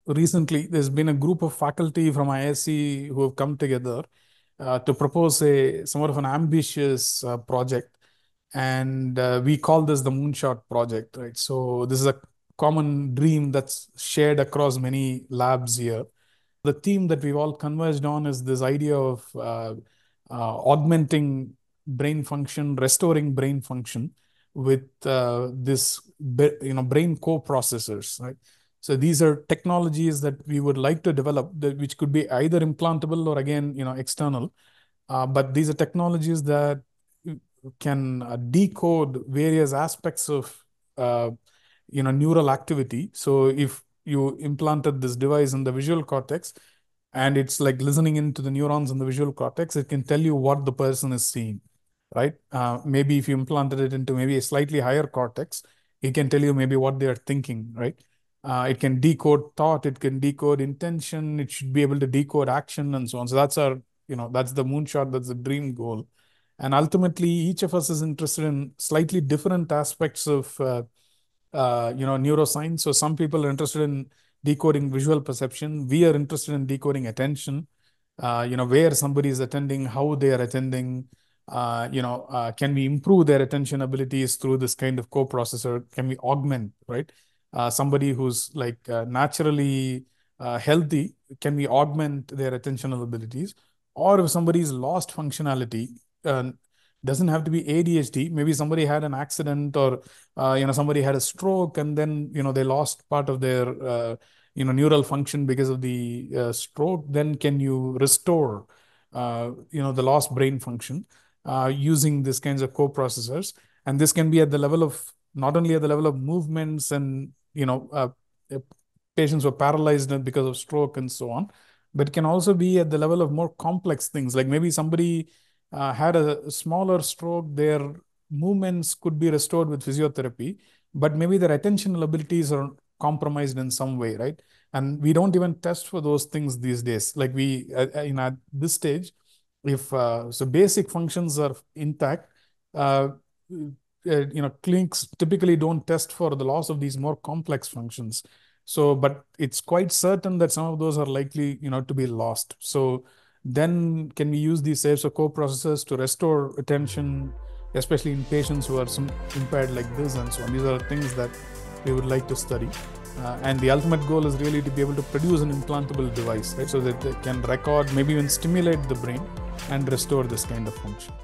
recently there's been a group of faculty from IISc who have come together to propose somewhat of an ambitious project, and we call this the Moonshot project, right? So this is a common dream that's shared across many labs here. The theme that we've all converged on is this idea of augmenting brain function, restoring brain function with this brain co-processors, right? So these are technologies that we would like to develop, which could be either implantable or again, external. But these are technologies that can decode various aspects of neural activity. So if you implanted this device in the visual cortex and it's like listening into the neurons in the visual cortex, it can tell you what the person is seeing, right? Maybe if you implanted it into maybe a slightly higher cortex, it can tell you maybe what they are thinking, right? It can decode thought, it can decode intention, it should be able to decode action and so on. So that's that's the moonshot, that's the dream goal. And ultimately, each of us is interested in slightly different aspects of neuroscience. So some people are interested in decoding visual perception. We are interested in decoding attention. Where somebody is attending, how they are attending. Can we improve their attention abilities through this kind of co-processor? Can we augment, right? Somebody who's like naturally healthy, can we augment their attentional abilities? Or if somebody's lost functionality, doesn't have to be ADHD. Maybe somebody had an accident, or somebody had a stroke, and then they lost part of their neural function because of the stroke. Then can you restore the lost brain function using these kinds of co-processors? And this can be at the level of not only at the level of movements and patients who are paralyzed because of stroke and so on, but it can also be at the level of more complex things. Like maybe somebody had a smaller stroke, their movements could be restored with physiotherapy, but maybe their attentional abilities are compromised in some way, right? And we don't even test for those things these days. Like we, at this stage, if so basic functions are intact, clinics typically don't test for the loss of these more complex functions. So, but it's quite certain that some of those are likely, to be lost. So then can we use these types of co-processors to restore attention, especially in patients who are impaired like this and so on? These are things that we would like to study. And the ultimate goal is really to be able to produce an implantable device, right? So that they can record, maybe even stimulate the brain and restore this kind of function.